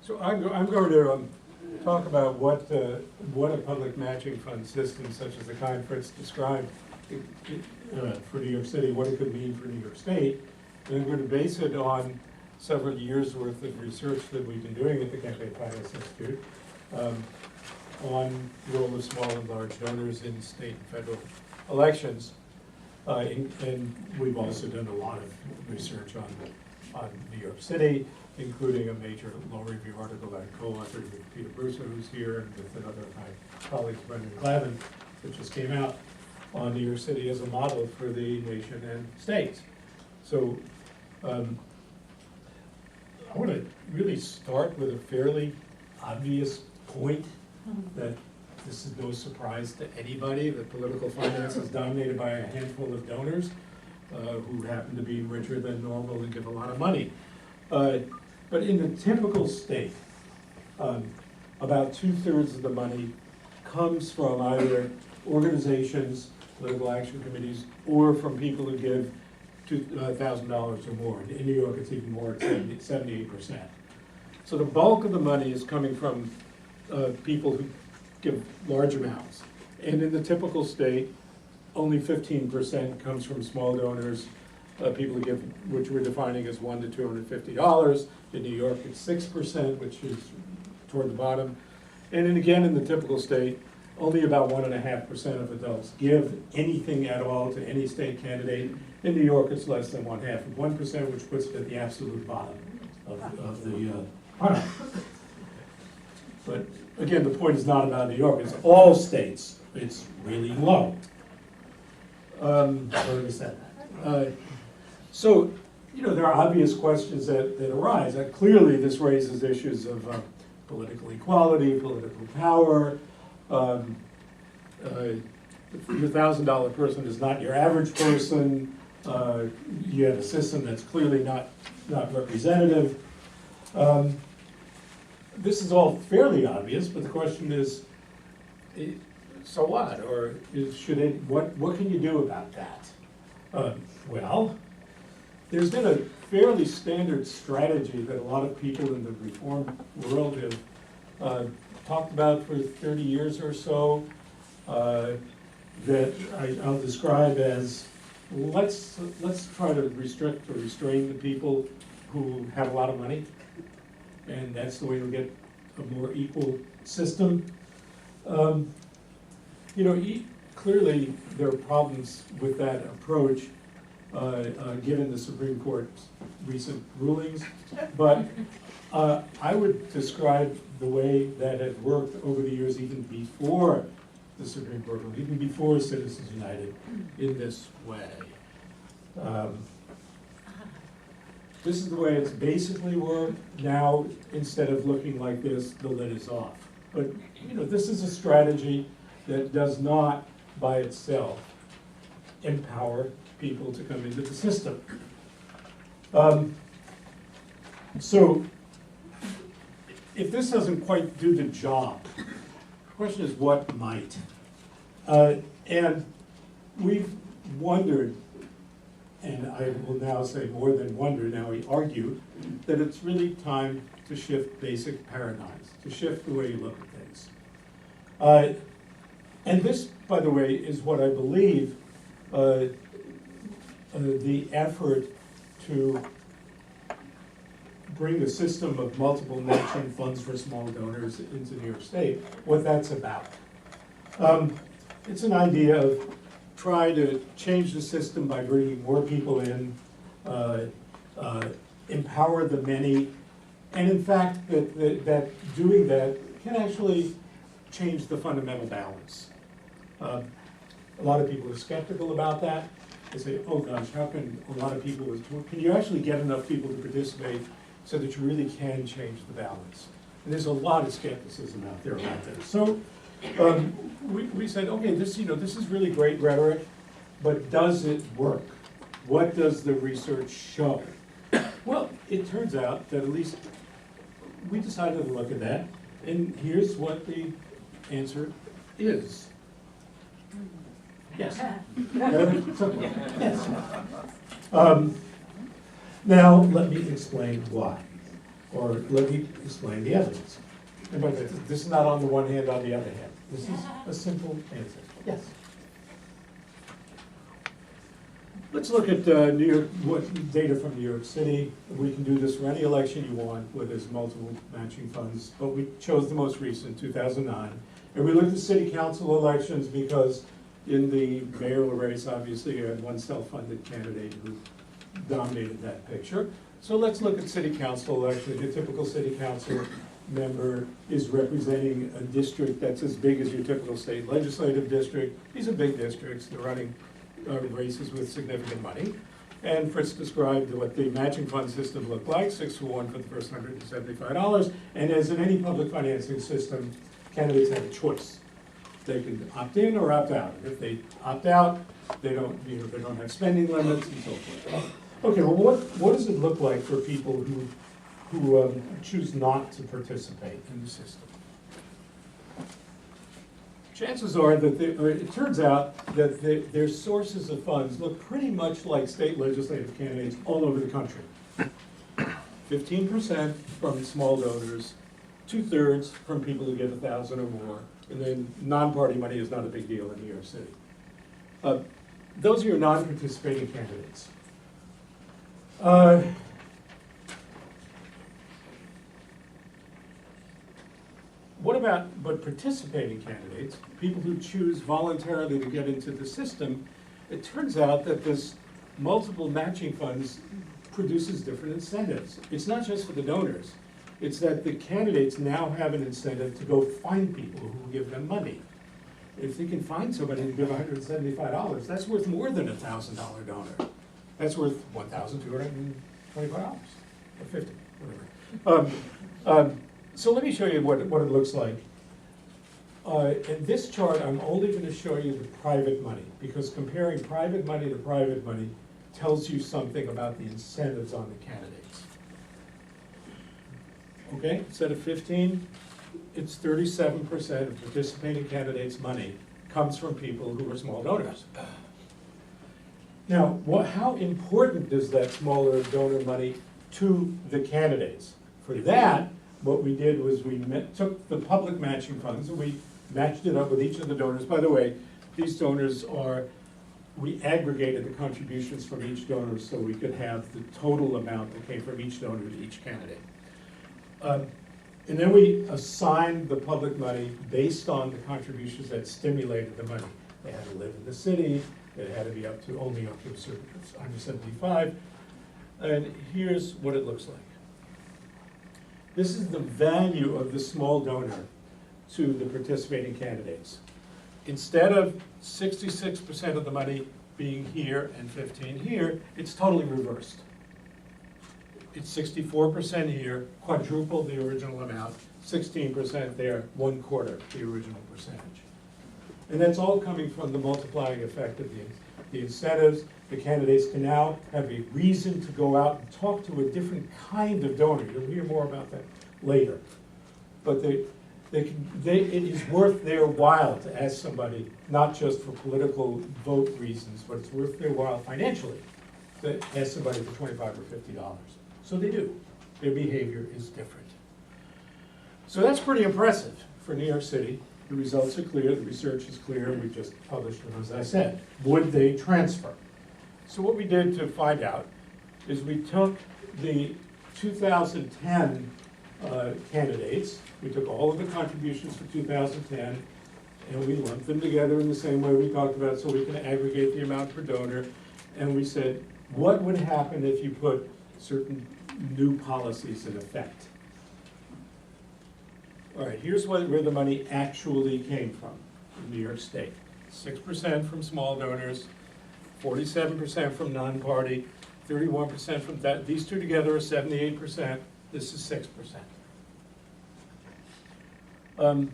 So I'm going to talk about what a public matching fund system such as the kind Fritz described for New York City, what it could mean for New York State. And I'm going to base it on several years' worth of research that we've been doing at the Campaign Finance Institute on the role of small and large donors in state and federal elections. And we've also done a lot of research on New York City, including a major law review article I co-authored with Peter Brusso, who's here, and with another of my colleagues, Brennan Center, that just came out on New York City as a model for the nation and states. So I want to really start with a fairly obvious point that this is no surprise to anybody that political finance is dominated by a handful of donors who happen to be richer than normal and give a lot of money. But in the typical state, about 2/3 of the money comes from either organizations, political action committees, or from people who give $1,000 or more. In New York, it's even more, it's 78%. So the bulk of the money is coming from people who give large amounts. And in the typical state, only 15% comes from small donors, people who give, which we're defining as $1 to $250. In New York, it's 6%, which is toward the bottom. And then again, in the typical state, only about 1.5% of adults give anything at all to any state candidate. In New York, it's less than 1/2 of 1%, which puts it at the absolute bottom of the funnel. But again, the point is not about New York, it's all states. It's really low. Already said that. So, there are obvious questions that arise. Clearly, this raises issues of political equality, political power. Your $1,000 person is not your average person. You have a system that's clearly not representative. This is all fairly obvious, but the question is, so what? Or what can you do about that? Well, there's been a fairly standard strategy that a lot of people in the reform world have talked about for 30 years or so, that I'll describe as, let's try to restrict or restrain the people who have a lot of money, and that's the way to get a more equal system. Clearly there are problems with that approach, given the Supreme Court's recent rulings, but I would describe the way that had worked over the years, even before the Supreme Court, even before Citizens United, in this way. This is the way it's basically worked. Now, instead of looking like this, the lid is off. But this is a strategy that does not, by itself, empower people to come into the system. So, if this doesn't quite do the job, the question is what might? And we've wondered, and I will now say more than wonder, now we argue, that it's really time to shift basic paradigms, to shift the way you look at things. And this, by the way, is what I believe the effort to bring the system of multiple matching funds for small donors into New York State, what that's about. It's an idea of try to change the system by bringing more people in, empower the many, and in fact, that doing that can actually change the fundamental balance. A lot of people are skeptical about that. They say, oh gosh, how can a lot of people, can you actually get enough people to participate so that you really can change the balance? And there's a lot of skepticism out there about this. So we said, okay, this is really great rhetoric, but does it work? What does the research show? Well, it turns out that at least we decided to look at that, and here's what the answer is. Yes. Yes. Now, let me explain why. Or let me explain the evidence. And by the way, this is not on the one hand, on the other hand. This is a simple answer. Yes? Let's look at New York, what data from New York City. We can do this for any election you want where there's multiple matching funds, but we chose the most recent, 2009. And we looked at city council elections because in the mayoral race, obviously, you had one self-funded candidate who dominated that picture. So let's look at city council elections. Your typical city council member is representing a district that's as big as your typical state legislative district. These are big districts. They're running races with significant money. And Fritz described what the matching fund system looked like, 6-to-1 for the first $175. And as in any public financing system, candidates have a choice. They can opt in or opt out. If they opt out, they don't have spending limits and so forth. Okay, well, what does it look like for people who choose not to participate in the system? Chances are that it turns out that their sources of funds look pretty much like state legislative candidates all over the country. 15% from small donors, 2/3 from people who give 1,000 or more, and then non-party money is not a big deal in New York City. Those are your non-participating candidates. What about participating candidates, people who choose voluntarily to get into the system? It turns out that this multiple matching funds produces different incentives. It's not just for the donors. It's that the candidates now have an incentive to go find people who will give them money. If they can find somebody who will give $175, that's worth more than a $1,000 donor. That's worth $1,225 or $50, whatever. So let me show you what it looks like. In this chart, I'm only going to show you the private money, because comparing private money to private money tells you something about the incentives on the candidates. Okay, instead of 15, it's 37% of participating candidates' money comes from people who are small donors. Now, how important is that smaller donor money to the candidates? For that, what we did was we took the public matching funds and we matched it up with each of the donors. By the way, these donors we aggregated the contributions from each donor so we could have the total amount that came from each donor to each candidate. And then we assigned the public money based on the contributions that stimulated the money. They had to live in the city, it had to be only up to a certain, under 75. And here's what it looks like. This is the value of the small donor to the participating candidates. Instead of 66% of the money being here and 15 here, it's totally reversed. It's 64% here, quadruple the original amount, 16% there, 1/4 the original percentage. And that's all coming from the multiplying effect of the incentives. The candidates can now have a reason to go out and talk to a different kind of donor. You'll hear more about that later. But it is worth their while to ask somebody, not just for political vote reasons, but it's worth their while financially to ask somebody for $25 or $50. So they do. Their behavior is different. So that's pretty impressive for New York City. The results are clear, the research is clear, and we just published them, as I said. Would they transfer? So what we did to find out is we took the 2010 candidates, we took all of the contributions for 2010, and we lumped them together in the same way we talked about so we can aggregate the amount per donor, and we said, what would happen if you put certain new policies in effect? All right, here's where the money actually came from in New York State. 6% from small donors, 47% from non-party, 31% from that. These two together are 78%. This is 6%.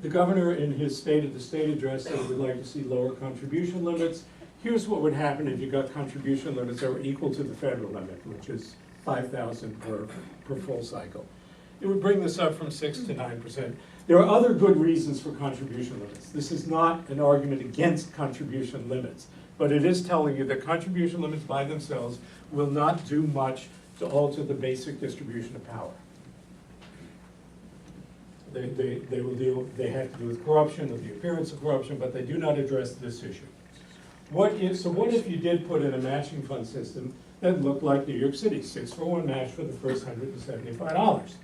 The governor, in his State of the State address, said we'd like to see lower contribution limits. Here's what would happen if you got contribution limits that were equal to the federal limit, which is $5,000 per full cycle. It would bring this up from 6 to 9%. There are other good reasons for contribution limits. This is not an argument against contribution limits, but it is telling you that contribution limits by themselves will not do much to alter the basic distribution of power. They will deal, they have to do with corruption, or the appearance of corruption, but they do not address this issue. What if you did put in a matching fund system that looked like New York City, 6-for-1 match for the first $175?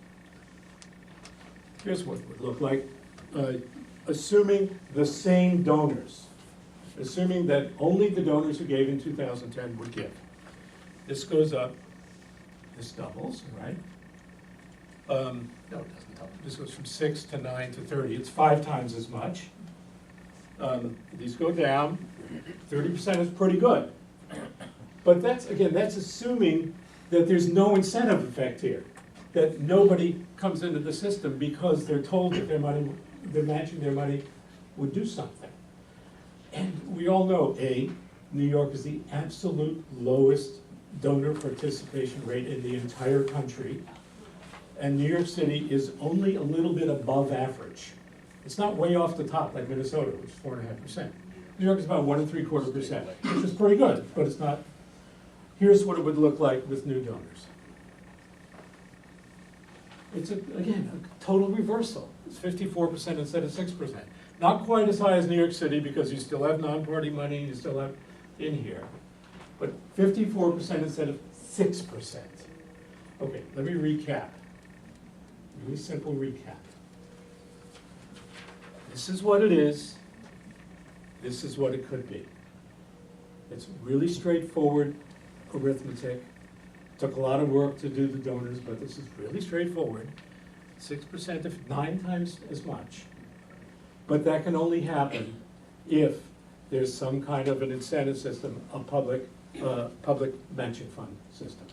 Here's what it would look like, assuming the same donors, assuming that only the donors who gave in 2010 would give. This goes up, this doubles, right? No, it doesn't double. This goes from 6 to 9 to 30. It's 5 times as much. These go down. 30% is pretty good. But that's, again, that's assuming that there's no incentive effect here, that nobody comes into the system because they're told that their money, they're matching their money would do something. And we all know, New York is the absolute lowest donor participation rate in the entire country. And New York City is only a little bit above average. It's not way off the top like Minnesota, which is 4.5%. New York is about 1 3/4%, which is pretty good, but it's not. Here's what it would look like with new donors. It's, again, a total reversal. It's 54% instead of 6%. Not quite as high as New York City because you still have non-party money, you still have in here. But 54% instead of 6%. Okay, let me recap. Really simple recap. This is what it is. This is what it could be. It's really straightforward arithmetic. Took a lot of work to do the donors, but this is really straightforward. 6% of 9 times as much. But that can only happen if there's some kind of an incentive system, a public matching fund system.